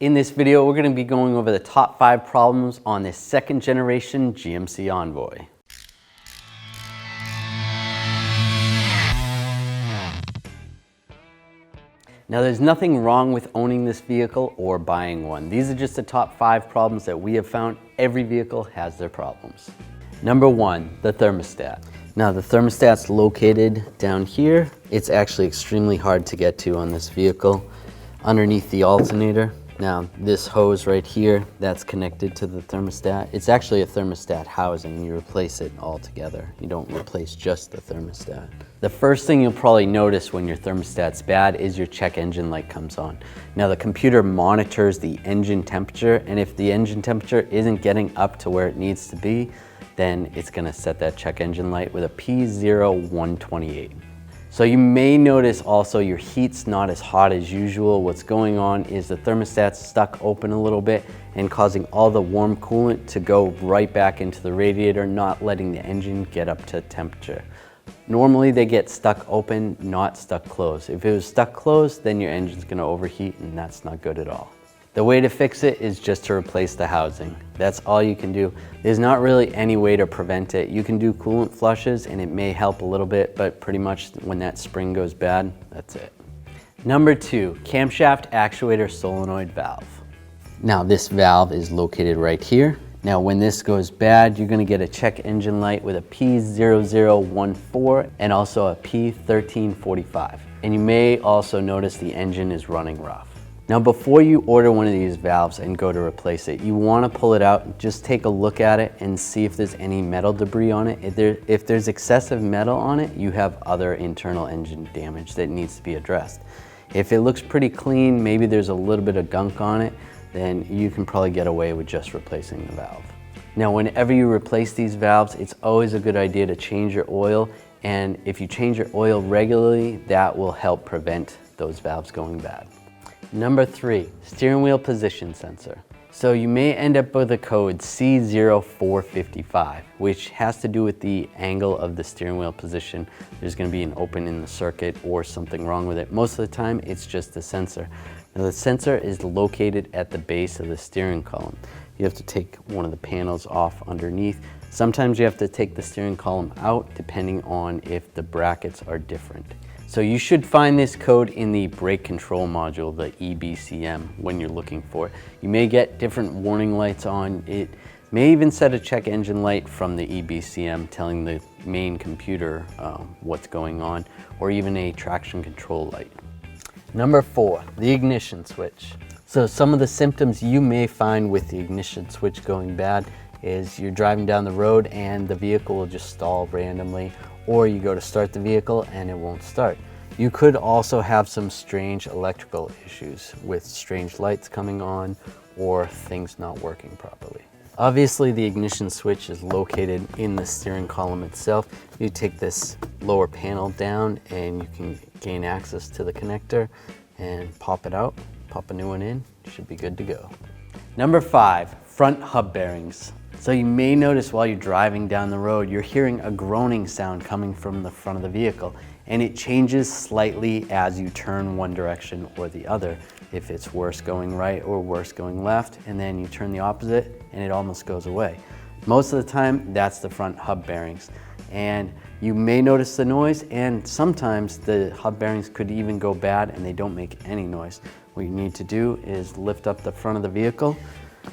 In this video, we're going to be going over the top 5 problems on this second generation GMC Envoy. Now, there's nothing wrong with owning this vehicle or buying one. These are just the top 5 problems that we have found. Every vehicle has their problems. Number 1, the thermostat. Now, the thermostat's located down here. It's actually extremely hard to get to on this vehicle, underneath the alternator. Now, this hose right here, that's connected to the thermostat. It's actually a thermostat housing. You replace it all together. You don't replace just the thermostat. The first thing you'll probably notice when your thermostat's bad is your check engine light comes on. Now, the computer monitors the engine temperature, and if the engine temperature isn't getting up to where it needs to be, then it's gonna set that check engine light with a P0128. So you may notice also your heat's not as hot as usual. What's going on is the thermostat's stuck open a little bit and causing all the warm coolant to go right back into the radiator, not letting the engine get up to temperature. Normally they get stuck open, not stuck closed. If it was stuck closed, then your engine's gonna overheat, and that's not good at all. The way to fix it is just to replace the housing. That's all you can do. There's not really any way to prevent it. You can do coolant flushes and it may help a little bit, but pretty much when that spring goes bad, that's it. Number 2, camshaft actuator solenoid valve. Now, this valve is located right here. Now, when this goes bad, you're gonna get a check engine light with a P0014 and also a P1345. And you may also notice the engine is running rough. Now, before you order one of these valves and go to replace it, you want to pull it out, just take a look at it and see if there's any metal debris on it. If there's excessive metal on it, you have other internal engine damage that needs to be addressed. If it looks pretty clean, maybe there's a little bit of gunk on it, then you can probably get away with just replacing the valve. Now, whenever you replace these valves, it's always a good idea to change your oil, and if you change your oil regularly, that will help prevent those valves going bad. Number 3, steering wheel position sensor. So you may end up with a code C0455, which has to do with the angle of the steering wheel position. There's going to be an open in the circuit or something wrong with it. Most of the time, it's just the sensor. Now, the sensor is located at the base of the steering column. You have to take one of the panels off underneath. Sometimes you have to take the steering column out depending on if the brackets are different. So you should find this code in the brake control module, the EBCM, when you're looking for it. You may get different warning lights on. It may even set a check engine light from the EBCM telling the main computer what's going on, or even a traction control light. Number 4, the ignition switch. So some of the symptoms you may find with the ignition switch going bad is you're driving down the road and the vehicle will just stall randomly, or you go to start the vehicle and it won't start. You could also have some strange electrical issues with strange lights coming on or things not working properly. Obviously, the ignition switch is located in the steering column itself. You take this lower panel down and you can gain access to the connector and pop it out, pop a new one in, should be good to go. Number 5, front hub bearings. So you may notice while you're driving down the road, you're hearing a groaning sound coming from the front of the vehicle, and it changes slightly as you turn one direction or the other. If it's worse going right or worse going left, and then you turn the opposite and it almost goes away. Most of the time, that's the front hub bearings. And you may notice the noise, and sometimes the hub bearings could even go bad and they don't make any noise. What you need to do is lift up the front of the vehicle,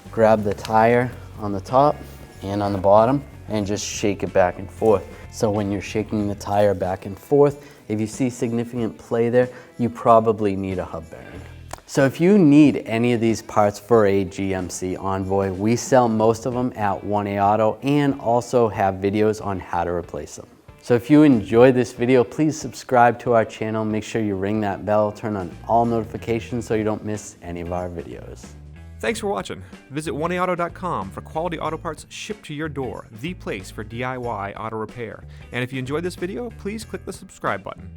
grab the tire on the top and on the bottom, and just shake it back and forth. So when you're shaking the tire back and forth, if you see significant play there, you probably need a hub bearing. So if you need any of these parts for a GMC Envoy, we sell most of them at 1A Auto and also have videos on how to replace them. So if you enjoyed this video, please subscribe to our channel. Make sure you ring that bell, turn on all notifications so you don't miss any of our videos. Thanks for watching. Visit 1AAuto.com for quality auto parts shipped to your door, the place for DIY auto repair. And if you enjoyed this video, please click the subscribe button.